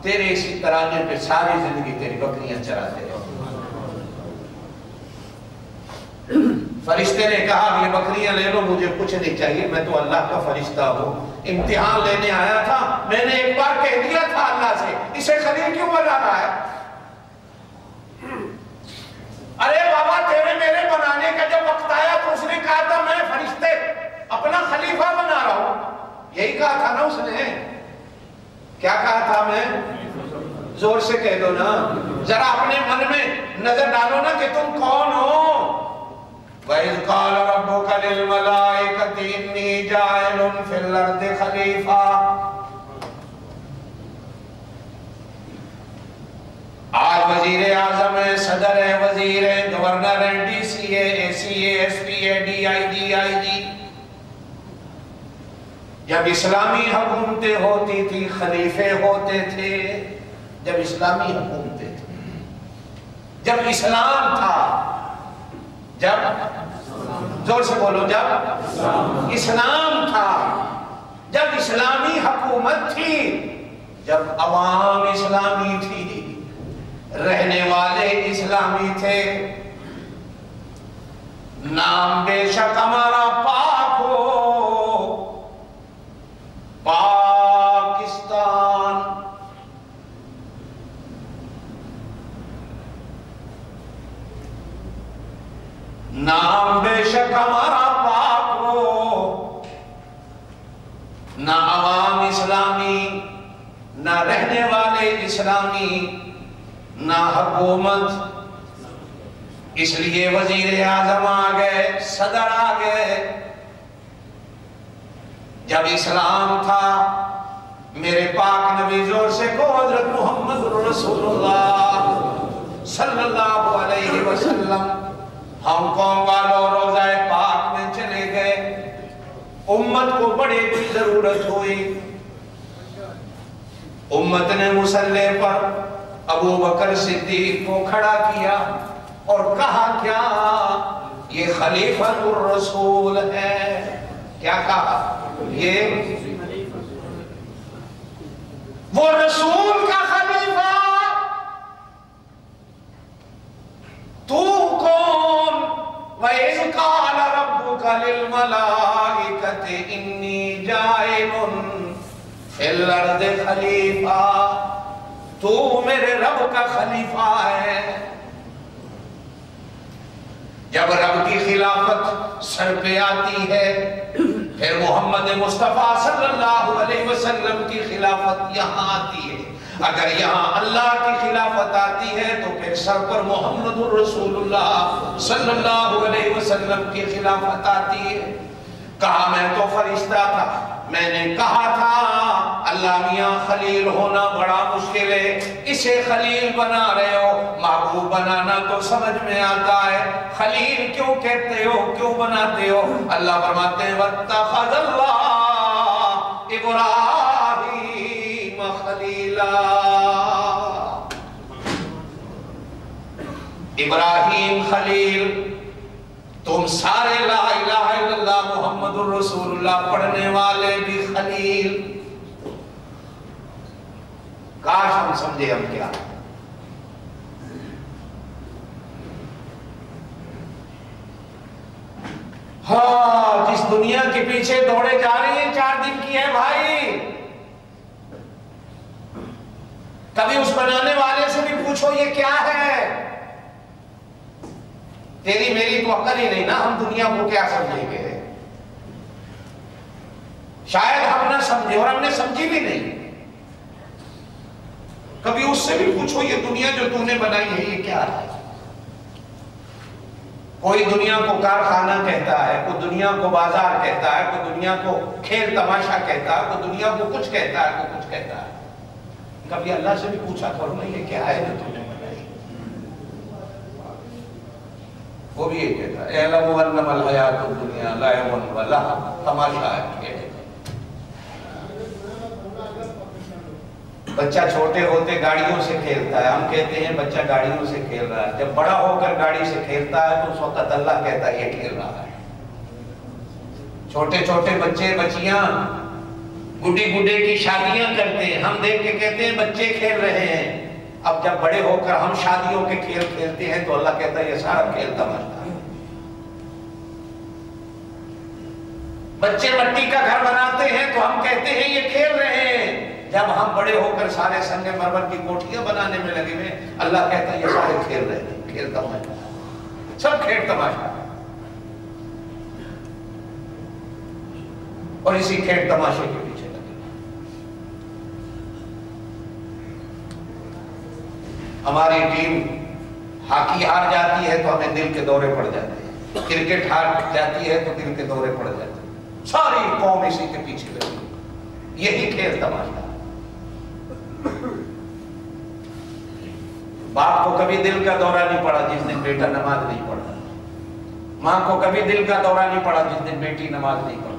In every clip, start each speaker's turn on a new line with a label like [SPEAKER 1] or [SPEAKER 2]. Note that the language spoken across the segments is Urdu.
[SPEAKER 1] تیرے اسی ترانے پہ ساری زندگی تیری بکریاں چراتے رہے۔ فرشتے نے کہا یہ بکریاں لے لو، مجھے کچھ نہیں چاہیے، میں تو اللہ کا فرشتہ ہوں، امتحان لینے آیا تھا، میں نے ایک بار کہہ دیا تھا اللہ سے، اسے خلیل کیوں بنا رہا ہے؟ ارے بابا تیرے میرے بنانے کا جب وقت آیا تو اس نے کہا تھا میں فرشتے اپنا خلیفہ بنا رہا ہوں، یہی کہا تھا نا اس نے، کیا کہا تھا؟ میں زور سے کہہ دو نا، ذرا اپنے من میں نظر ڈالو نا کہ تم کون ہو۔ وَإِذْ قَالَ رَبُّكَ لِلْمَلَائِكَةِ إِنِّي جَاعِلٌ فِي الْأَرْضِ خَلِيفَةً۔ آج وزیر اعظم ہے، صدر ہے، وزیر ہے، گورنر ہے، ڈی سی ہے، اے سی ہے، ایس پی ہے، ڈی آئی جی، آئی جی۔ جب اسلامی حکومتیں ہوتی تھی خلیفے ہوتے تھے، جب اسلامی حکومتیں تھیں، جب اسلام تھا، جب زور سے بولو، جب اسلام تھا، جب اسلامی حکومت تھی، جب عوام اسلامی تھی، رہنے والے اسلامی تھے، نام بے شک ہمارا پاک ہو، پاکستان، نام بے شک ہمارا پاک ہو، نہ عوام اسلامی، نہ رہنے والے اسلامی، نہ حکومت، اس لیے وزیر اعظم آ گئے، صدر آ گئے۔ جب اسلام تھا، میرے پاک نبی زور سے کو حضرت محمد رسول اللہ صلی اللہ علیہ وسلم ہانگ کانگ والوں روضہ پاک میں چلے گئے، امت کو بڑی کوئی ضرورت ہوئی، امت نے مصلی پر ابو بکر صدیق کو کھڑا کیا اور کہا کیا یہ خلیفۃ الرسول ہے، کیا کہا؟ یہ وہ رسول کا خلیفہ، تو کون؟ وَإِذْ قَالَ رَبُّكَ لِلْمَلَائِكَةِ إِنِّي جَاعِلٌ فِي الْأَرْضِ خَلِيفَةً، تو میرے رب کا خلیفہ ہے۔ جب رب کی خلافت سر پہ آتی ہے، پھر محمد مصطفیٰ صلی اللہ علیہ وسلم کی خلافت یہاں آتی ہے، اگر یہاں اللہ کی خلافت آتی ہے تو پھر سر پر محمد الرسول اللہ صلی اللہ علیہ وسلم کی خلافت آتی ہے۔ کہا میں تو فرشتہ تھا، میں نے کہا تھا اللہ میاں خلیل ہونا بڑا مشکل ہے، اسے خلیل بنا رہے ہو، محبوب بنانا تو سمجھ میں آتا ہے، خلیل کیوں کہتے ہو، کیوں بناتے ہو؟ اللہ فرماتے ہیں وَاتَّخَذَ اللَّهُ إِبْرَاهِيمَ خَلِيلًا، ابراہیم خلیل، تم سارے لا الہ الا اللہ محمد الرسول اللہ پڑھنے والے بھی خلیل۔ کاش ہم سمجھے ہم کیا، ہاں جس دنیا کے پیچھے دوڑے جا رہی ہیں 4 دن کی ہے بھائی، کبھی اس بنانے والے سے بھی پوچھو یہ کیا ہے؟ تیری میری تو عقل ہی نہیں نا، ہم دنیا کو کیا سمجھیں گے؟ شاید ہم نہ سمجھے اور ہم نے سمجھی بھی نہیں۔ کبھی اس سے بھی پوچھو یہ دنیا جو تو نے بنائی ہے یہ کیا ہے؟ کوئی دنیا کو کارخانہ کہتا ہے، کوئی دنیا کو بازار کہتا ہے، کوئی دنیا کو کھیل تماشا کہتا ہے، کوئی دنیا کو کچھ کہتا ہے، کوئی کچھ کہتا ہے۔ کبھی اللہ سے بھی پوچھا کرو نا یہ کیا ہے جو تو نے بنائی؟ وہ بھی یہ کہتا ہے اعلموا انما الحیات الدنیا لعب و لہو، تماشا ہے۔ بچہ چھوٹے ہوتے گاڑیوں سے کھیلتا ہے، ہم کہتے ہیں بچہ گاڑیوں سے کھیل رہا ہے، جب بڑا ہو کر گاڑی سے کھیلتا ہے تو اس وقت اللہ کہتا ہے یہ کھیل رہا ہے۔ چھوٹے چھوٹے بچے بچیاں گڈی گڈے کی شادیاں کرتے ہیں، ہم دیکھ کے کہتے ہیں بچے کھیل رہے ہیں۔ اب جب بڑے ہو کر ہم شادیوں کے کھیل کھیلتے ہیں تو اللہ کہتا ہے یہ سارا کھیل تماشا ہے۔ بچے مٹی کا گھر بناتے ہیں تو ہم کہتے ہیں یہ کھیل رہے ہیں۔ جب ہم بڑے ہو کر سارے سنگ مرمر کی کوٹھیاں بنانے میں لگے ہوئے، اللہ کہتا ہے یہ سارے کھیل رہے ہیں، کھیل تماشا، سب کھیل تماشا۔ اور اسی کھیل تماشے کے پیچھے لگے۔ ہماری ٹیم ہاکی ہار جاتی ہے تو ہمیں دل کے دورے پڑ جاتے ہیں، کرکٹ ہار جاتی ہے تو دل کے دورے پڑ جاتے ہیں، ساری قوم اسی کے پیچھے لگی، یہی کھیل تماشا۔ باپ کو کبھی دل کا دورہ نہیں پڑا جس دن بیٹا نماز نہیں پڑھا، ماں کو کبھی دل کا دورہ نہیں پڑا جس دن بیٹی نماز نہیں پڑھا،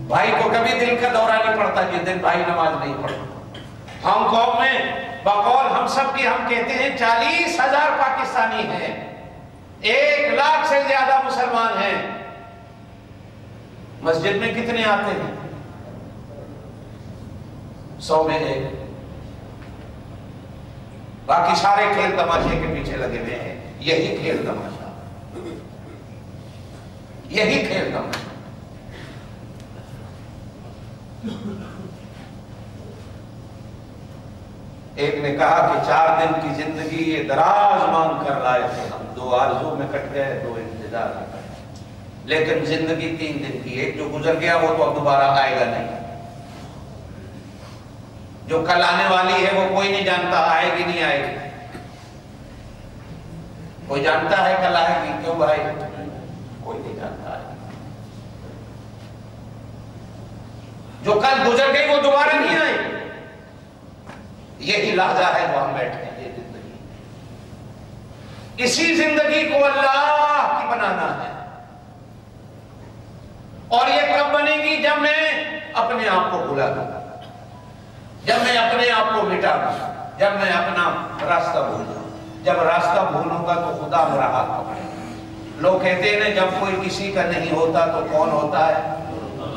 [SPEAKER 1] بھائی کو کبھی دل کا دورہ نہیں پڑتا جس دن بھائی نماز نہیں پڑھتا۔ ہم قوم میں بقول ہم سب کی ہم کہتے ہیں 40,000 پاکستانی ہیں، 1 لاکھ سے زیادہ مسلمان ہیں، مسجد میں کتنے آتے ہیں؟ 100 میں 1۔ باقی سارے کھیل تماشے کے پیچھے لگے ہوئے ہیں، یہی کھیل تماشا، یہی کھیل تماشا۔ ایک نے کہا کہ 4 دن کی زندگی یہ دراز مانگ کر لائے تھے ہم، 2 آرزو میں کٹ گئے، 2 انتظار میں کٹ گئے، لیکن زندگی 3 دن کی، ایک جو گزر گیا وہ تو اب دوبارہ آئے گا نہیں، جو کل آنے والی ہے وہ کوئی نہیں جانتا آئے گی نہیں آئے گی۔ کوئی جانتا ہے کل آئے گی؟ کیوں بھائی؟ کوئی نہیں جانتا ہے۔ جو کل گزر گئی وہ دوبارہ نہیں آئے گی، یہی لحظہ ہے جو ہم بیٹھے ہیں، یہ زندگی، اسی زندگی کو اللہ کی بنانا ہے۔ اور یہ کب بنے گی؟ جب میں اپنے آپ کو بھلا دوں، جب میں اپنے آپ کو مٹا دوں، جب میں اپنا راستہ بھول جاؤں۔ جب راستہ بھولوں گا تو خدا میرا ہاتھ پکڑے گا۔ لوگ کہتے ہیں جب کوئی کسی کا نہیں ہوتا تو کون ہوتا ہے؟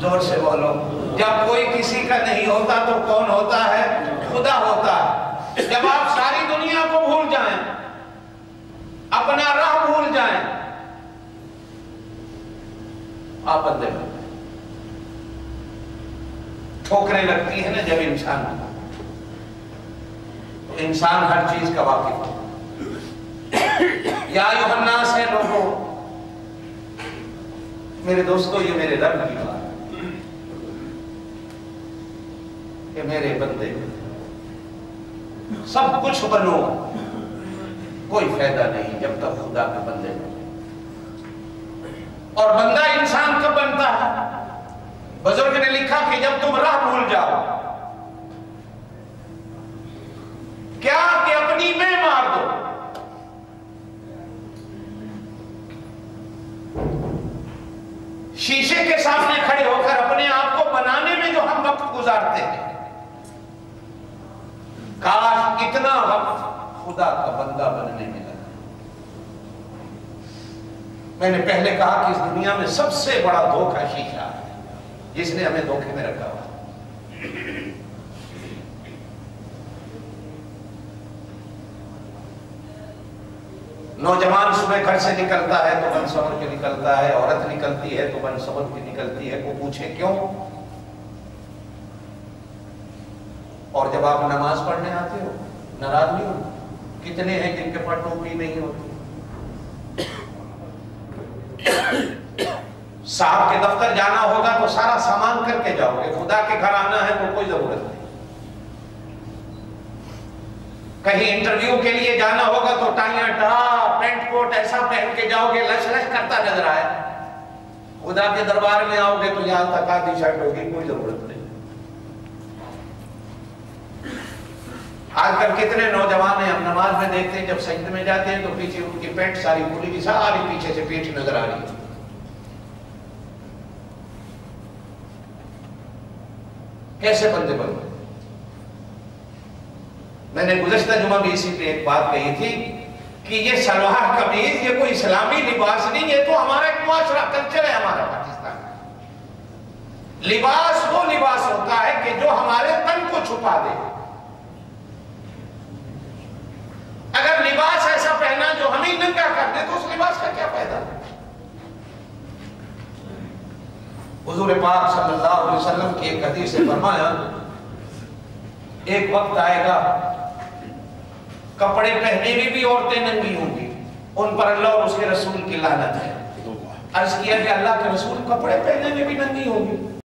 [SPEAKER 1] زور سے بولو۔ جب کوئی کسی کا نہیں ہوتا تو کون ہوتا ہے؟ خدا ہوتا ہے۔ جب آپ ساری دنیا کو بھول جائیں، اپنا راہ بھول جائیں، آپ بندے بن جائیں۔ ٹھوکریں لگتی ہیں نا جب انسان کو، تو انسان ہر چیز کا واقف ہو۔ یا ایھا الناس ہے لوگوں، میرے دوستو یہ میرے رب کی بات ہے کہ میرے بندے سب کچھ بنو، کوئی فائدہ نہیں جب تک خدا کے بندے بنو۔ اور بندہ انسان کب بنتا ہے؟ بزرگ نے لکھا کہ جب تم راہ بھول جاؤ، کیا کہ اپنی میں مار دو۔ شیشے کے سامنے کھڑے ہو کر اپنے آپ کو بنانے میں جو ہم وقت گزارتے ہیں، کاش اتنا وقت خدا کا بندہ بننے میں لگا۔ میں نے پہلے کہا کہ اس دنیا میں سب سے بڑا دھوکہ شیشہ ہے، جس نے ہمیں دھوکے میں رکھا ہوا۔ نوجوان صبح گھر سے نکلتا ہے تو بن سمجھ کے نکلتا ہے، عورت نکلتی ہے تو بن سمجھ کے نکلتی ہے، وہ پوچھے کیوں؟ اور جب آپ نماز پڑھنے آتے ہو ناراض نہیں ہو؟ کتنے ہیں جن کے پاس ٹوپی نہیں ہوتی؟ صاحب کے دفتر جانا ہوگا تو سارا سامان کر کے جاؤ گے، خدا کے گھر آنا ہے تو کوئی ضرورت نہیں۔ کہیں انٹرویو کے لیے جانا ہوگا تو ٹائیاں ٹا پینٹ کوٹ ایسا پہن کے جاؤ گے لش لش کرتا نظر آئے۔ خدا کے دربار میں آؤ گے تو یہاں تک آدھی شرٹ ہوگی، کوئی ضرورت نہیں۔ آج کل کتنے نوجوان ہیں ہم نماز میں دیکھتے ہیں جب سجدے میں جاتے ہیں تو پیچھے ان کی پینٹ ساری کھلی ہوئی، ساری پیچھے سے پیٹھ نظر آ رہی ہے۔ کیسے بندے بنو؟ میں نے گزشتہ جمعہ بھی اسی پہ ایک بات کہی تھی کہ یہ شلوار قمیض یہ کوئی اسلامی لباس نہیں، یہ تو ہمارا ایک معاشرہ کلچر ہے ہمارا پاکستان۔ لباس وہ لباس ہوتا ہے کہ جو ہمارے تن کو چھپا دے. اگر لباس ایسا پہنا جو ہمیں ننگا کر دے تو اس لباس کا کیا فائدہ؟ حضور پاک صلی اللہ علیہ وسلم کی ایک حدیث سے فرمایا ایک وقت آئے گا کپڑے پہنے بھی عورتیں ننگی ہوں گی، ان پر اللہ اور اس کے رسول کی لعنت ہے. عرض کیا کہ اللہ کے رسول کپڑے پہنے میں بھی ننگی ہوں گی؟